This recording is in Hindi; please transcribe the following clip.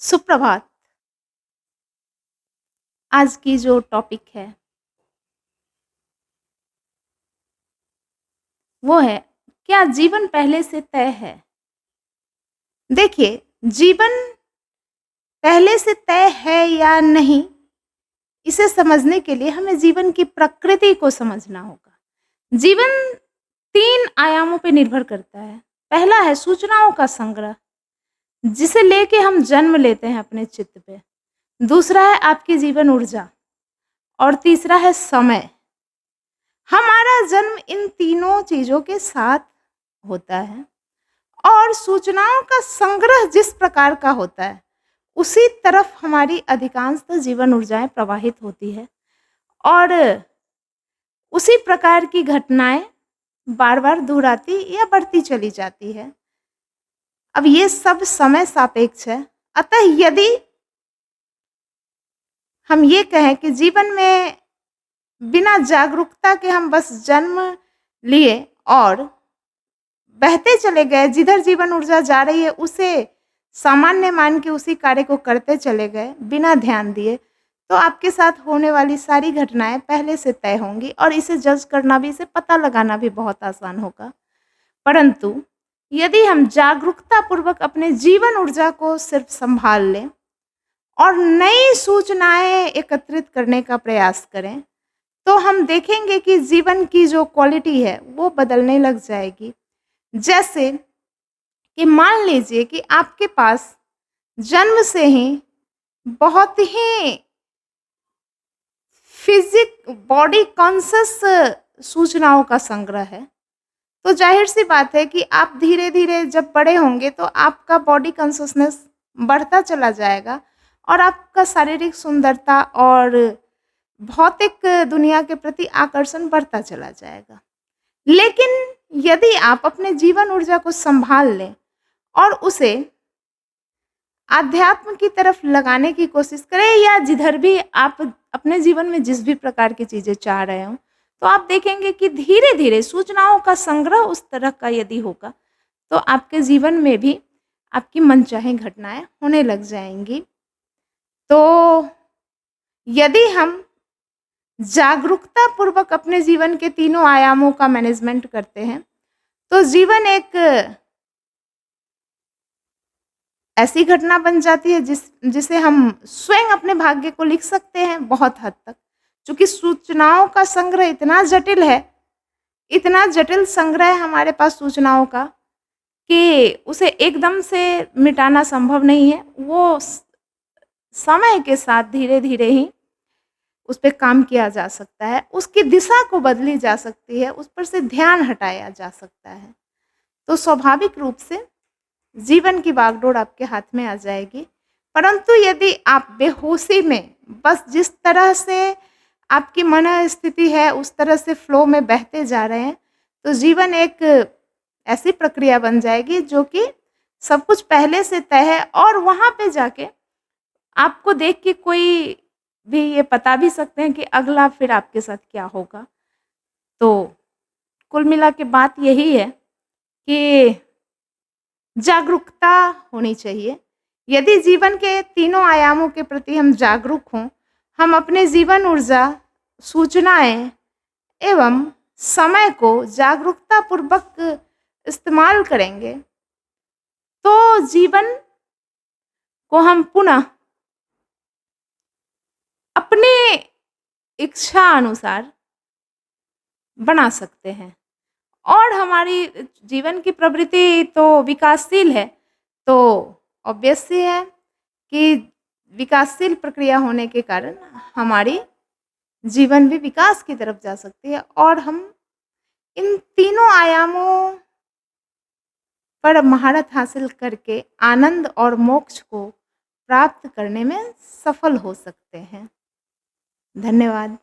सुप्रभात। आज की जो टॉपिक है, वो है क्या जीवन पहले से तय है? देखिए, जीवन पहले से तय है या नहीं, इसे समझने के लिए हमें जीवन की प्रकृति को समझना होगा। जीवन 3 आयामों पे निर्भर करता है। पहला है सूचनाओं का संग्रह, जिसे लेके हम जन्म लेते हैं अपने चित्त पे। दूसरा है आपकी जीवन ऊर्जा और तीसरा है समय। हमारा जन्म इन तीनों चीज़ों के साथ होता है और सूचनाओं का संग्रह जिस प्रकार का होता है, उसी तरफ हमारी अधिकांशतः जीवन ऊर्जाएँ प्रवाहित होती है और उसी प्रकार की घटनाएँ बार-बार दोहराती या बढ़ती चली जाती है। अब ये सब समय सापेक्ष है। अतः यदि हम ये कहें कि जीवन में बिना जागरूकता के हम बस जन्म लिए और बहते चले गए, जिधर जीवन ऊर्जा जा रही है उसे सामान्य मान के उसी कार्य को करते चले गए बिना ध्यान दिए, तो आपके साथ होने वाली सारी घटनाएं पहले से तय होंगी और इसे जज करना भी, इसे पता लगाना भी बहुत आसान होगा। परंतु यदि हम जागरूकता पूर्वक अपने जीवन ऊर्जा को सिर्फ संभाल लें और नई सूचनाएं एकत्रित करने का प्रयास करें, तो हम देखेंगे कि जीवन की जो क्वालिटी है वो बदलने लग जाएगी। जैसे कि मान लीजिए कि आपके पास जन्म से ही बहुत ही बॉडी कॉन्शियस सूचनाओं का संग्रह है, तो ज़ाहिर-सी बात है कि आप धीरे-धीरे जब बड़े होंगे तो आपका बॉडी कॉन्शियसनेस बढ़ता चला जाएगा और आपका शारीरिक सुंदरता और भौतिक दुनिया के प्रति आकर्षण बढ़ता चला जाएगा। लेकिन यदि आप अपने जीवन ऊर्जा को संभाल लें और उसे आध्यात्म की तरफ लगाने की कोशिश करें या जिधर भी आप अपने जीवन में जिस भी प्रकार की चीज़ें चाह रहे हों, तो आप देखेंगे कि धीरे-धीरे सूचनाओं का संग्रह उस तरह का यदि होगा, तो आपके जीवन में भी आपकी मनचाही घटनाएँ होने लग जाएँगी। तो यदि हम जागरूकता पूर्वक अपने जीवन के तीनों आयामों का मैनेजमेंट करते हैं, तो जीवन एक ऐसी घटना बन जाती है जिसे हम स्वयं अपने भाग्य को लिख सकते हैं बहुत हद तक। चूँकि सूचनाओं का संग्रह इतना जटिल है, इतना जटिल संग्रह है हमारे पास सूचनाओं का कि उसे एकदम से मिटाना संभव नहीं है। वो समय के साथ धीरे-धीरे ही उस पे काम किया जा सकता है, उसकी दिशा को बदली जा सकती है, उस पर से ध्यान हटाया जा सकता है। तो स्वाभाविक रूप से जीवन की बागडोर आपके हाथ में आ जाएगी। परंतु यदि आप बेहोशी में बस जिस तरह से आपकी मनःस्थिति है, उस तरह से फ्लो में बहते जा रहे हैं, तो जीवन एक ऐसी प्रक्रिया बन जाएगी जो कि सब कुछ पहले से तय है और वहाँ पे जाके आपको देख के कोई भी ये बता भी सकते हैं कि अगला फिर आपके साथ क्या होगा। तो कुल मिला के बात यही है कि जागरूकता होनी चाहिए। यदि जीवन के तीनों आयामों के प्रति हम जागरूक हों, हम अपने जीवन ऊर्जा, सूचनाएँ एवं समय को जागरूकतापूर्वक इस्तेमाल करेंगे, तो जीवन को हम पुनः अपने इच्छा अनुसार बना सकते हैं और हमारी जीवन की प्रवृत्ति तो विकासशील है, तो ऑब्वियस सी है कि विकासशील प्रक्रिया होने के कारण हमारी जीवन भी विकास की तरफ जा सकती है और हम इन तीनों आयामों पर महारत हासिल करके आनंद और मोक्ष को प्राप्त करने में सफल हो सकते हैं। धन्यवाद।